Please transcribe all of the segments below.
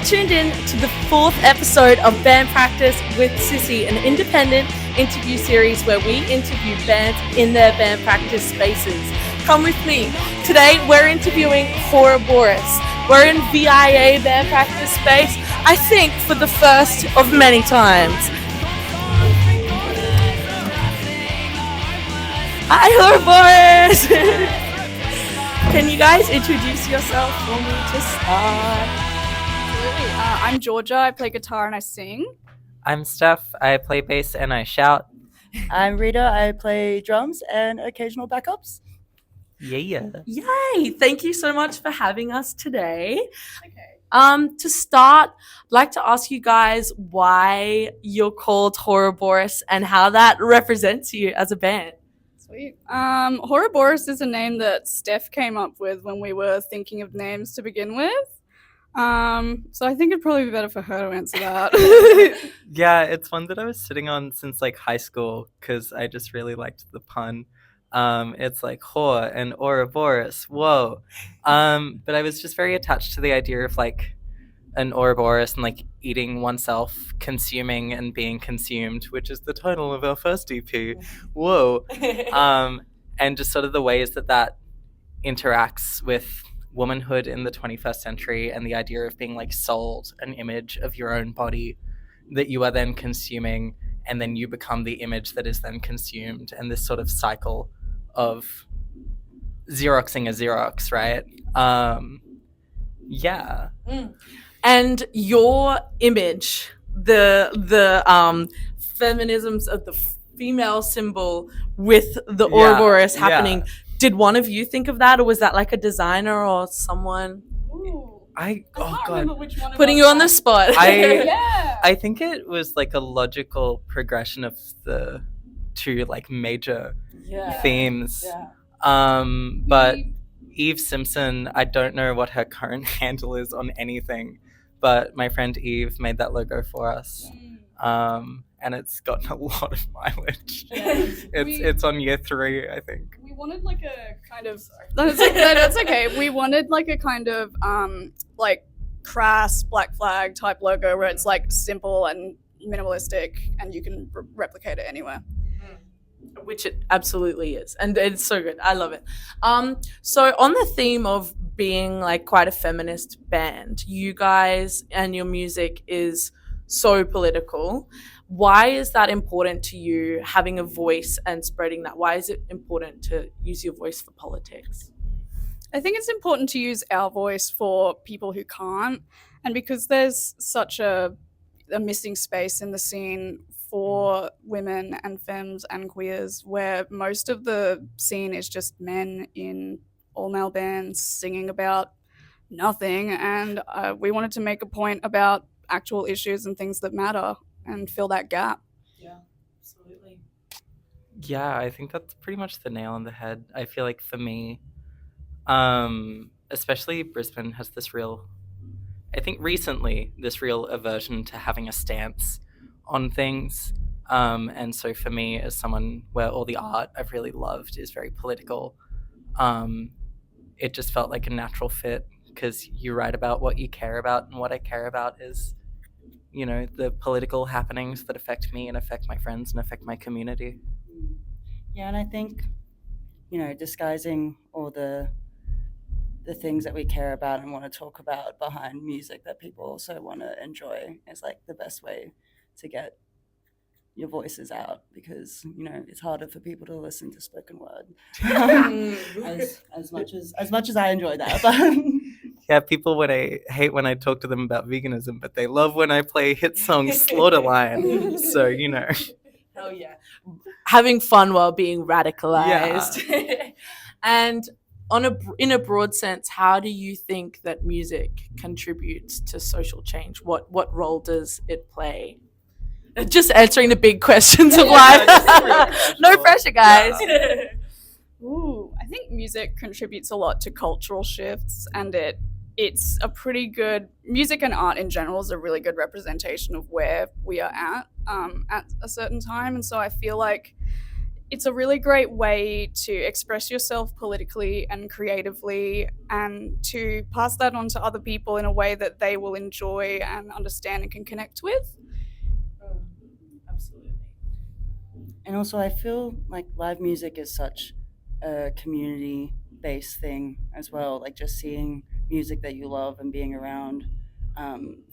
You're tuned in to the 4th episode of Band Practice with Sisi, an independent interview series where we interview bands in their band practice spaces. Come with me. Today we're interviewing WHOROBOROS. We're in VIA band practice space, I think for the first of many times. Hi WHOROBOROS! Can you guys introduce yourself for me to start? Absolutely. I'm Georgia. I play guitar and I sing. I'm Steph. I play bass and I shout. I'm Rita. I play drums and occasional backups. Yeah. Yay! Thank you so much for having us today. Okay. To start, I'd like to ask you guys why you're called WHOROBOROS and how that represents you as a band. Sweet. WHOROBOROS is a name that Steph came up with when we were thinking of names to begin with. So I think it'd probably be better for her to answer that. Yeah, it's one that I was sitting on since like high school because I just really liked the pun. It's like whore and Ouroboros. Whoa. But I was just very attached to the idea of like an Ouroboros and like eating oneself, consuming and being consumed, which is the title of our first EP. Whoa. And just sort of the ways that interacts with womanhood in the 21st century and the idea of being like sold an image of your own body that you are then consuming, and then you become the image that is then consumed, and this sort of cycle of Xeroxing a Xerox, right? Yeah. And your image, the feminisms of the female symbol with the Ouroboros happening. Did one of you think of that, or was that like a designer or someone? Ooh. I can't remember which one. Putting you on the spot. Yeah. I think it was like a logical progression of the two like major themes. Yeah. But Eve Simpson, I don't know what her current handle is on anything, but my friend Eve made that logo for us. And it's gotten a lot of mileage. Yeah. It's on year 3, I think. We wanted like a kind of. That's okay. We wanted like a kind of like crass Black Flag type logo where it's like simple and minimalistic, and you can replicate it anywhere. Which it absolutely is, and it's so good. I love it. So on the theme of being like quite a feminist band, you guys and your music is so political. Why is that important to you, having a voice and spreading that? Why is it important to use your voice for politics? I think it's important to use our voice for people who can't, and because there's such a missing space in the scene for women and femmes and queers, where most of the scene is just men in all-male bands singing about nothing, and we wanted to make a point about actual issues and things that matter and fill that gap. Yeah, absolutely. Yeah, I think that's pretty much the nail on the head. I feel like for me, especially Brisbane has this real aversion to having a stance on things. And so for me, as someone where all the art I've really loved is very political, it just felt like a natural fit because you write about what you care about, and what I care about is, you know, the political happenings that affect me and affect my friends and affect my community. Yeah, and I think, you know, disguising all the things that we care about and want to talk about behind music that people also want to enjoy is like the best way to get your voices out, because, you know, it's harder for people to listen to spoken word as much as I enjoy that. But yeah, people hate when I talk to them about veganism, but they love when I play hit song Slaughterline. So, you know. Hell yeah. Having fun while being radicalized. Yeah. And in a broad sense, how do you think that music contributes to social change? What role does it play? Just answering the big questions of life. No pressure, guys. Yeah. Ooh, I think music contributes a lot to cultural shifts, and it's a pretty good, music and art in general is a really good representation of where we are at a certain time. And so I feel like it's a really great way to express yourself politically and creatively, and to pass that on to other people in a way that they will enjoy and understand and can connect with. Absolutely. And also, I feel like live music is such a community based thing as well. Like just seeing music that you love and being around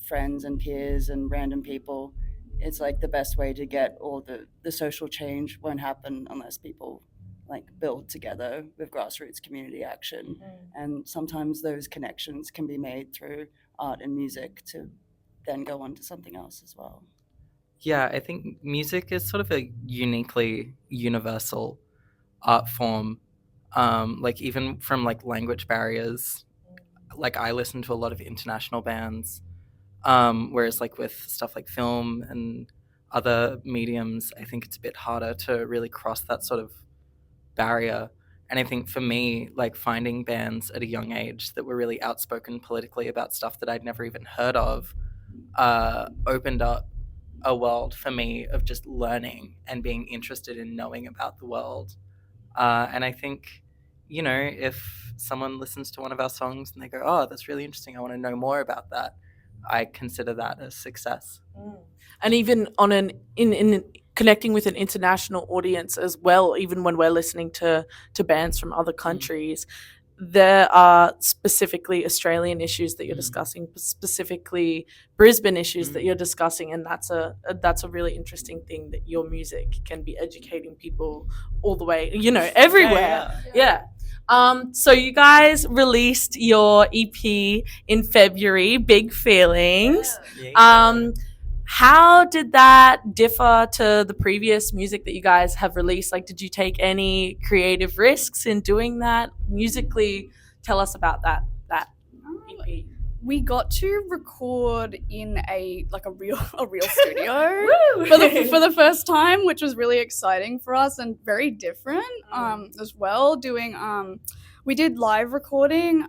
friends and peers and random people. It's like the best way to get all the social change won't happen unless people like build together with grassroots community action. And sometimes those connections can be made through art and music to then go on to something else as well. Yeah, I think music is sort of a uniquely universal art form. Like even from like language barriers, like I listen to a lot of international bands, whereas like with stuff like film and other mediums, I think it's a bit harder to really cross that sort of barrier. And I think for me, like finding bands at a young age that were really outspoken politically about stuff that I'd never even heard of opened up a world for me of just learning and being interested in knowing about the world. And I think, you know, if someone listens to one of our songs and they go, oh, that's really interesting, I want to know more about that, I consider that a success. And even on in connecting with an international audience as well, even when we're listening to bands from other countries, there are specifically Australian issues that you're discussing, specifically Brisbane issues that you're discussing, and that's a really interesting thing, that your music can be educating people all the way, you know, everywhere. Yeah. So you guys released your EP in February, Big Feelings. How did that differ to the previous music that you guys have released? Like, did you take any creative risks in doing that musically? Tell us about that EP. We got to record in a real studio for the first time, which was really exciting for us and very different as well. We did live recording.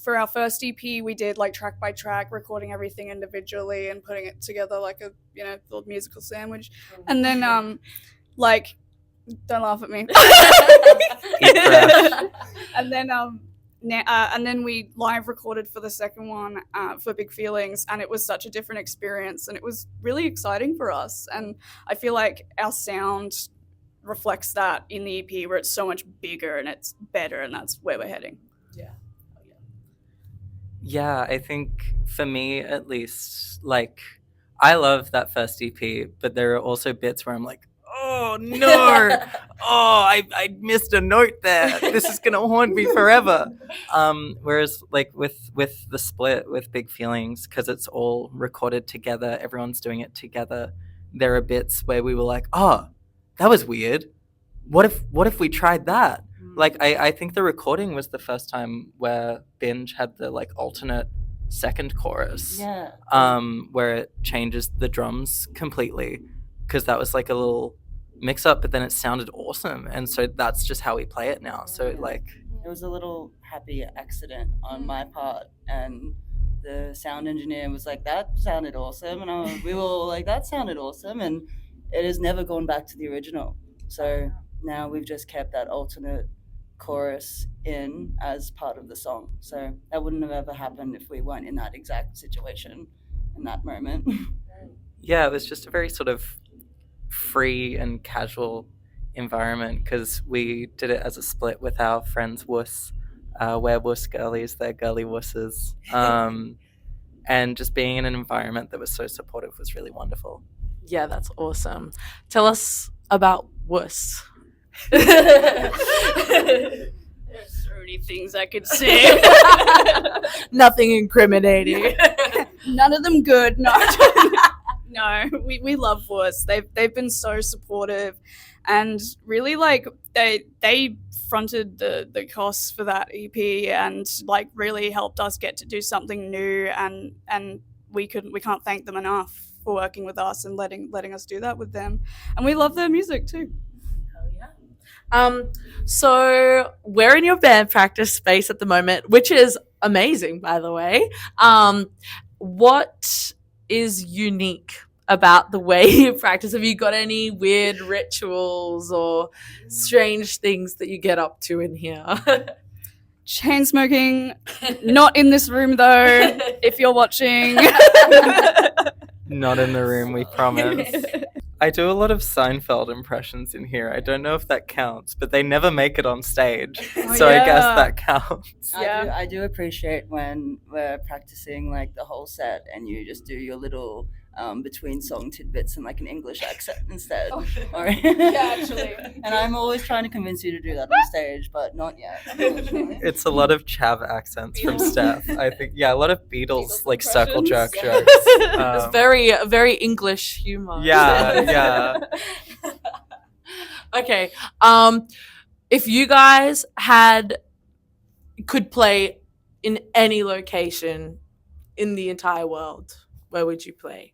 For our first EP, we did like track by track, recording everything individually and putting it together like a little musical sandwich. And then don't laugh at me. And then we live recorded for the second one for Big Feelings, and it was such a different experience, and it was really exciting for us. And I feel like our sound reflects that in the EP, where it's so much bigger and it's better, and that's where we're heading. Yeah, I think for me at least, like, I love that first EP, but there are also bits where I'm like, oh no, I missed a note there. This is gonna haunt me forever. Whereas like with the split with Big Feelings, because it's all recorded together, everyone's doing it together, there are bits where we were like, oh, that was weird. What if we tried that? Like, I think the recording was the first time where Binge had the like alternate second chorus, where it changes the drums completely, because that was like a little mix up, but then it sounded awesome, and so that's just how we play it now. So like, it was a little happy accident on my part, and the sound engineer was like, that sounded awesome, and we were all like, that sounded awesome, and it has never gone back to the original. So now we've just kept that alternate chorus in as part of the song. So that wouldn't have ever happened if we weren't in that exact situation in that moment. Yeah, it was just a very sort of free and casual environment, because we did it as a split with our friends Wuss. We're Wuss girlies, they're girly Wusses. And just being in an environment that was so supportive was really wonderful. Yeah, that's awesome. Tell us about Wuss. There's so many things I could say. Nothing incriminating. None of them good. No, no. We love Wuss. They've been so supportive, and really like they fronted the costs for that EP, and like really helped us get to do something new, and we can't thank them enough for working with us and letting us do that with them. And we love their music too. So we're in your band practice space at the moment, which is amazing, by the way. What is unique about the way you practice? Have you got any weird rituals or strange things that you get up to in here? Chain smoking, not in this room though, if you're watching. Not in the room, we promise. I do a lot of Seinfeld impressions in here. I don't know if that counts, but they never make it on stage. So I guess yeah. that counts. Yeah. I do appreciate when we're practicing like the whole set and you just do your little between song tidbits in like an English accent instead. Or, Yeah, actually. And I'm always trying to convince you to do that on stage, but not yet. Unfortunately. It's a lot of chav accents from Steph. I think, a lot of Beatles like circle jerk impressions. jokes. It's very English humor. Yeah. Okay. If you guys could play in any location in the entire world, where would you play?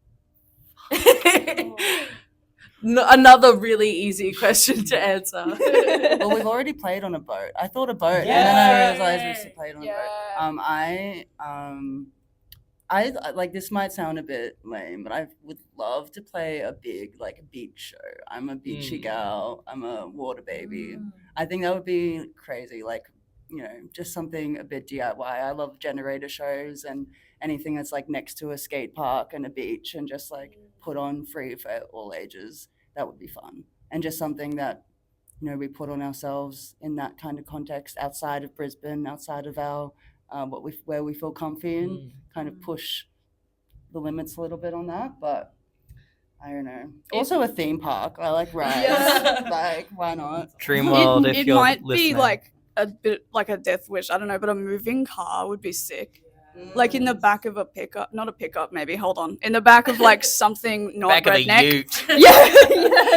Another really easy question to answer. Well, we've already played on a boat. I thought a boat, and then I realized we played on a boat. I like, this might sound a bit lame, but I would love to play a big like beach show. I'm a beachy gal. I'm a water baby. I think that would be crazy. Like, just something a bit DIY. I love generator shows and anything that's like next to a skate park and a beach and just like put on free for all ages. That would be fun. And just something that, we put on ourselves in that kind of context outside of Brisbane, outside of our where we feel comfy and kind of push the limits a little bit on that. But I don't know. Also a theme park. I like rides. Yeah. Like, why not? Dreamworld, if it you're might listening. be like a bit like a death wish. I don't know, but a moving car would be sick. Like in the back of a pickup, not a pickup, maybe. Hold on, in the back of like something not back redneck. of a ute. Yeah,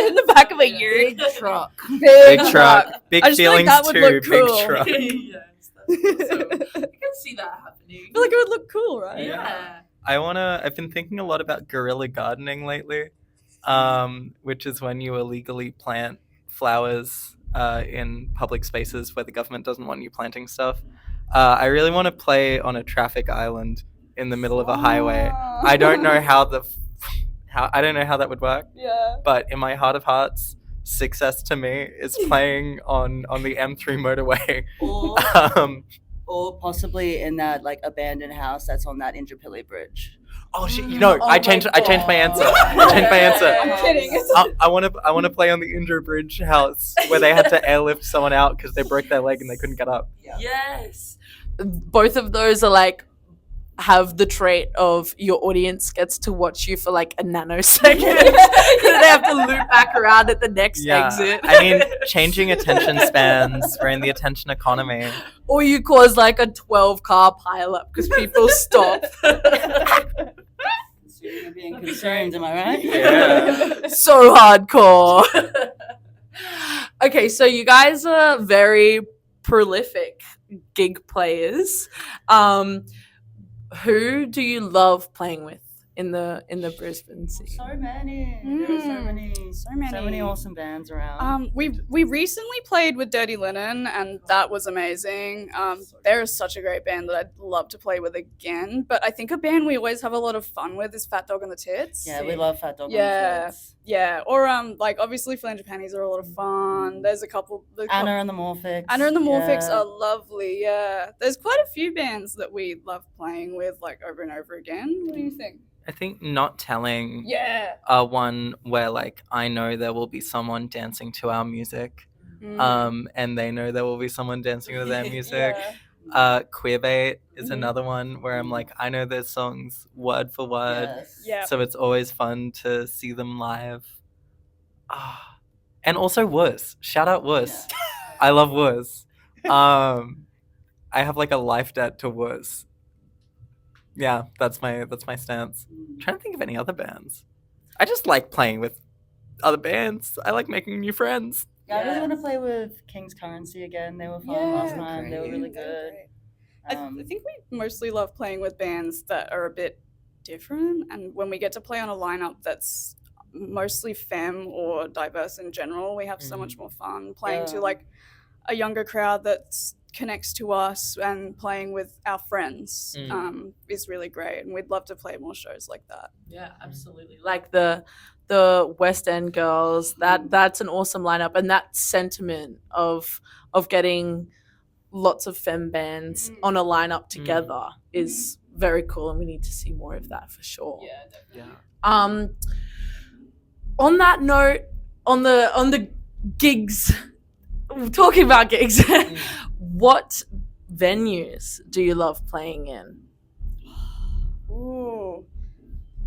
in the back of a ute. Big truck. Big truck. Big I just feel like feelings that would too. look Big cool. truck. Yes, that's awesome. I can see that happening. I feel like it would look cool, right? Yeah. I've been thinking a lot about guerrilla gardening lately, which is when you illegally plant flowers in public spaces where the government doesn't want you planting stuff. I really want to play on a traffic island in the middle of a highway. I don't know how that would work, Yeah. but in my heart of hearts, success to me is playing on the M3 motorway. Or possibly in that like abandoned house that's on that Indooroopilly Bridge. Oh shit! Oh I changed my answer. I'm kidding. I want to play on the Indoor Bridge house where they had to airlift someone out because they broke their leg and they couldn't get up. Yes. Both of those are like have the trait of your audience gets to watch you for like a nanosecond. They have to loop back around at the next exit. I mean, changing attention spans. We're in the attention economy. Or you cause like a 12-car pileup because people stop. You're being consumed, am I right? Yeah. So hardcore. Okay, so you guys are very prolific gig players. Who do you love playing with in the Brisbane scene? So many. There are so many awesome bands around. We recently played with Dirty Linen, and that was amazing. They're such a great band that I'd love to play with again. But I think a band we always have a lot of fun with is Fat Dog and the Tits. Yeah, we love Fat Dog. Yeah. On the Tits. Yeah, or like obviously Flanger Panties are a lot of fun. There's a couple. Anna and the Morphics. Anna and the Morphics Yeah. are lovely. Yeah, there's quite a few bands that we love playing with like over and over again. What do you think? I think Not Telling Yeah. are one where like I know there will be someone dancing to our music, and they know there will be someone dancing to their music. Yeah. Queerbait is Mhm. another one where I'm like, I know their songs word for word, Yes. Yeah. so it's always fun to see them live. And also Wuss. Shout out Wuss. Yeah. I love Wuss. I have like a life debt to Wuss. Yeah, that's my stance. I'm trying to think of any other bands. I just like playing with other bands. I like making new friends. Yeah, I really want to play with King's Currency again. They were fun last time. They were really good. I think we mostly love playing with bands that are a bit different, and when we get to play on a lineup that's mostly femme or diverse in general, we have so much more fun playing to Yeah. like a younger crowd that's connects to us and playing with our friends is really great, and we'd love to play more shows like that. Yeah, absolutely. Like the West End Girls, that's an awesome lineup, and that sentiment of getting lots of femme bands on a lineup together is very cool, and we need to see more of that for sure. Yeah, definitely. On that note, on the gigs, talking about gigs, what venues do you love playing in? Ooh,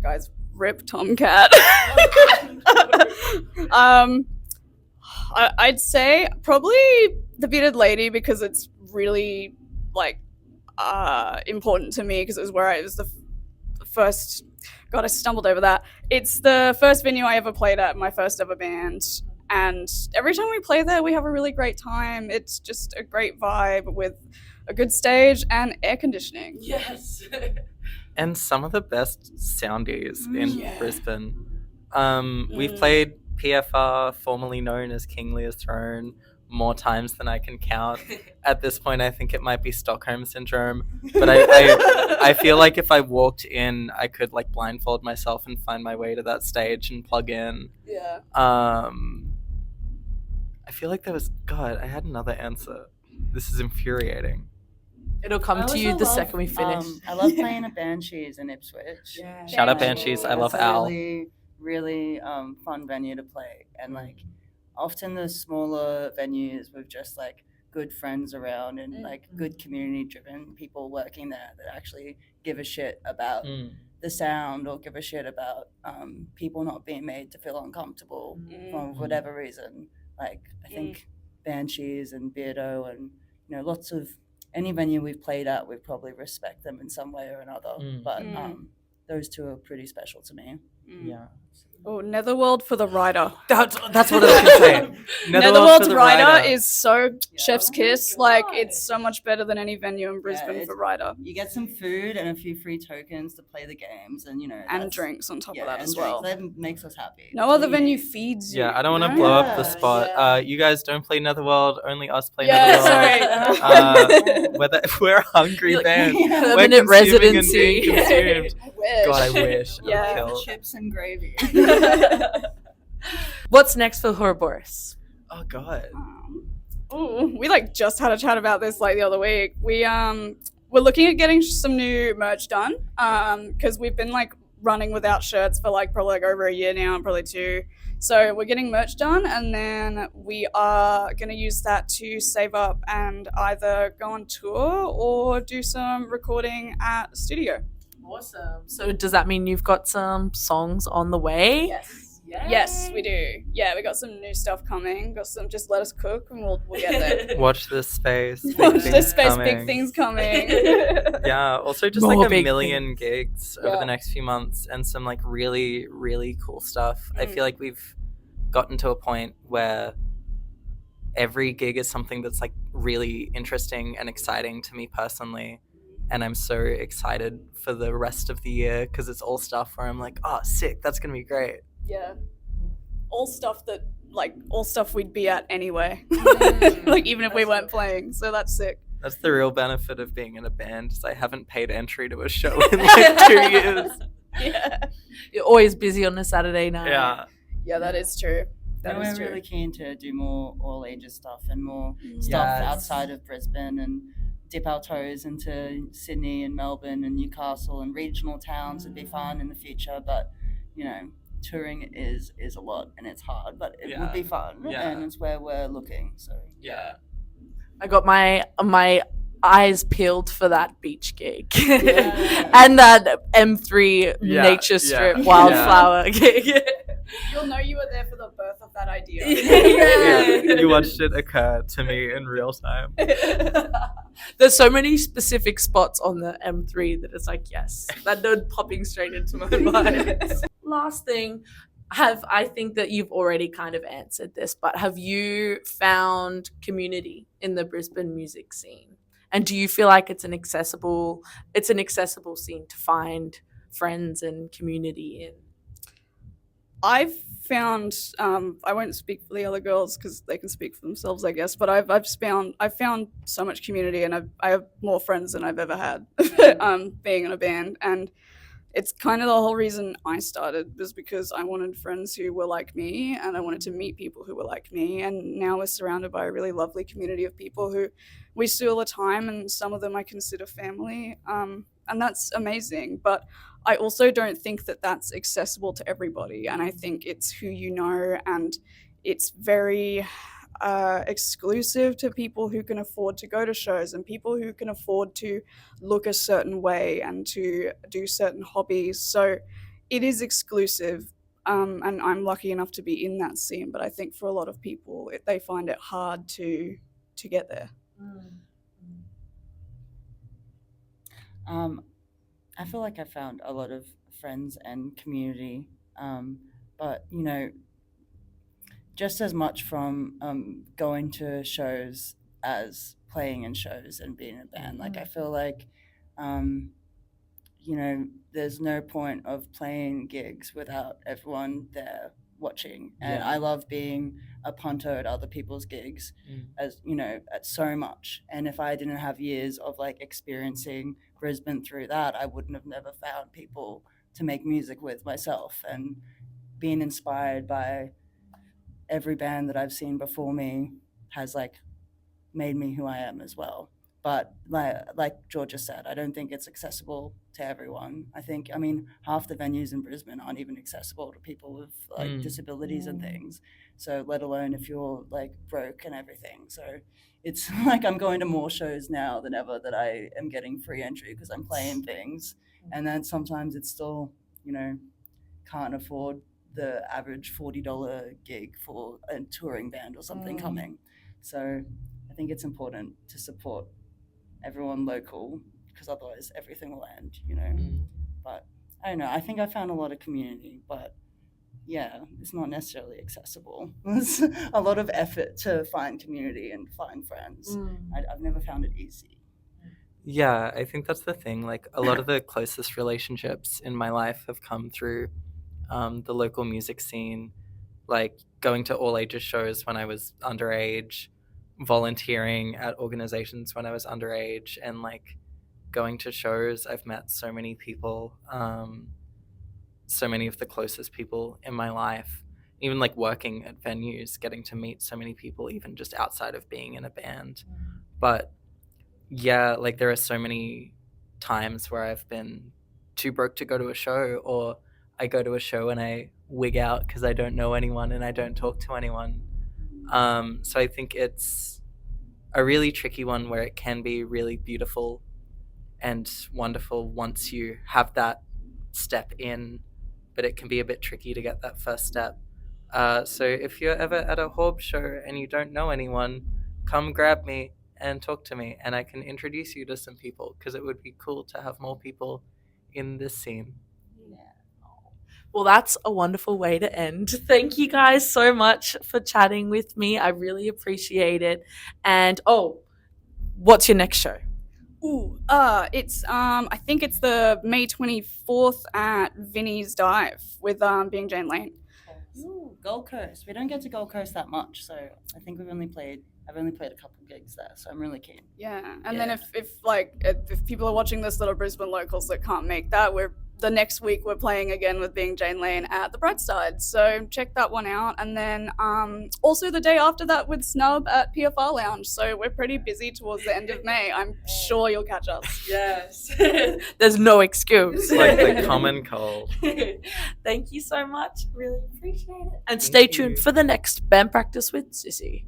guys, rip Tomcat. I'd say probably the Bearded Lady, because it's really like important to me, because it was where I was the first. God, I stumbled over that. It's the first venue I ever played at, my first ever band. And every time we play there, we have a really great time. It's just a great vibe with a good stage and air conditioning. Yes. And some of the best soundies in Brisbane. We've Mm. played PFR, formerly known as King Lear's Throne, more times than I can count. At this point, I think it might be Stockholm Syndrome. But I feel like if I walked in, I could like blindfold myself and find my way to that stage and plug in. Yeah. I feel like there was... God, I had another answer. This is infuriating. It'll come to you the second we finish. I love playing at Banshees in Ipswich. Yeah. Shout out Banshees. I love That's a Al. really, really fun venue to play. And like often the smaller venues with just like good friends around and like good community driven people working there that actually give a shit about the sound or give a shit about people not being made to feel uncomfortable for whatever reason. Like I think Banshees and Beardo and lots of any venue we've played at, we probably respect them in some way or another. But those two are pretty special to me. Yeah. Oh, Netherworld for the Rider. That's what I was going to say. Netherworld's Rider is so chef's kiss. Like, it's so much better than any venue in Brisbane for Rider. You get some food and a few free tokens to play the games, and and drinks on top of that as well. That makes us happy. No other venue feeds you. Yeah, I don't want to know? blow up the spot. You guys don't play Netherworld. Only us play Yeah, Netherworld. We're a hungry band. We're Permanent consuming and residency. being consumed. I wish. God, I wish. Yeah. I'd kill. Chips and gravy. What's next for Ouroboros? Oh God. Ooh, we like just had a chat about this like the other week. We're looking at getting some new merch done because we've been like running without shirts for like probably like over a year now, probably 2. So we're getting merch done, and then we are going to use that to save up and either go on tour or do some recording at a studio. Awesome. So does that mean you've got some songs on the way? Yes. Yes, we do. Yeah, we got some new stuff coming. Got some. Just let us cook, and we'll get there. Watch this space. Big Watch things this space. coming. Big things coming. Yeah. Also, just More like a big million gigs over Yeah. the next few months, and some like really, really cool stuff. I feel like we've gotten to a point where every gig is something that's like really interesting and exciting to me personally. And I'm so excited for the rest of the year because it's all stuff where I'm like, oh, sick, that's going to be great. Yeah. All stuff we'd be at anyway. Like even if we weren't playing. So that's sick. That's the real benefit of being in a band is I haven't paid entry to a show in like 2 years. Yeah. You're always busy on a Saturday night. Yeah. Yeah, that is true. That is we're true. really keen to do more all ages stuff and more stuff Yes. outside of Brisbane and dip our toes into Sydney and Melbourne and Newcastle and regional towns would be fun in the future. But, touring is a lot and it's hard, but it would be fun and it's where we're looking. So Yeah. I got my eyes peeled for that beach gig and that M3 nature strip wildflower gig. You'll know you were there for the birth of that idea. Yeah. You watched it occur to me in real time. There's so many specific spots on the M3 that it's like, yes, that note popping straight into my mind. Last thing, I think that you've already kind of answered this, but have you found community in the Brisbane music scene? And do you feel like it's an accessible scene to find friends and community in? I've found I won't speak for the other girls because they can speak for themselves, I guess. But I've found so much community, and I have more friends than I've ever had being in a band. And it's kind of the whole reason I started was because I wanted friends who were like me, and I wanted to meet people who were like me. And now we're surrounded by a really lovely community of people who we see all the time, and some of them I consider family. And that's amazing. But I also don't think that that's accessible to everybody. And I think it's who you know, and it's very exclusive to people who can afford to go to shows and people who can afford to look a certain way and to do certain hobbies. So it is exclusive. And I'm lucky enough to be in that scene. But I think for a lot of people, they find it hard to get there. I feel like I found a lot of friends and community, but you know, just as much from going to shows as playing in shows and being in a band. Like I feel like, you know, there's no point of playing gigs without everyone there watching. And Yeah. I love being a punter at other people's gigs, as you know, at so much. And if I didn't have years of like experiencing Brisbane through that, I wouldn't have never found people to make music with myself. And being inspired by every band that I've seen before me has like made me who I am as well. But like Georgia said, I don't think it's accessible to everyone. I mean, half the venues in Brisbane aren't even accessible to people with like disabilities and things. So let alone if you're like broke and everything. So it's like I'm going to more shows now than ever that I am getting free entry because I'm playing things. And then sometimes it's still, you know, can't afford the average $40 gig for a touring band or something coming. So I think it's important to support everyone local because otherwise everything will end, you know. But I don't know. I think I found a lot of community, but yeah, it's not necessarily accessible. It's a lot of effort to find community and find friends. I've never found it easy. Yeah, I think that's the thing. Like a lot of the closest relationships in my life have come through the local music scene, like going to all ages shows when I was underage, volunteering at organizations when I was underage, and like going to shows. I've met so many people, so many of the closest people in my life, even like working at venues, getting to meet so many people, even just outside of being in a band. But yeah, like there are so many times where I've been too broke to go to a show, or I go to a show and I wig out because I don't know anyone and I don't talk to anyone. So I think it's a really tricky one where it can be really beautiful and wonderful once you have that step in, but it can be a bit tricky to get that first step. So if you're ever at a Horb show and you don't know anyone, come grab me and talk to me, and I can introduce you to some people because it would be cool to have more people in this scene. Well, that's a wonderful way to end. Thank you guys so much for chatting with me. I really appreciate it. And what's your next show? It's I think it's the May 24th at Vinny's Dive with Being Jane Lane. Ooh, Gold Coast. We don't get to Gold Coast that much, so I think I've only played a couple gigs there, so I'm really keen. Yeah, and then if people are watching this that are Brisbane locals that can't make that, the next week we're playing again with Being Jane Lane at the Brightside, so check that one out. And then also the day after that with Snub at PFR Lounge, so we're pretty busy towards the end of May. I'm sure you'll catch us. Yes. There's no excuse. Like the common cold. Thank you so much. Really appreciate it. And stay tuned for the next band practice with Sisi.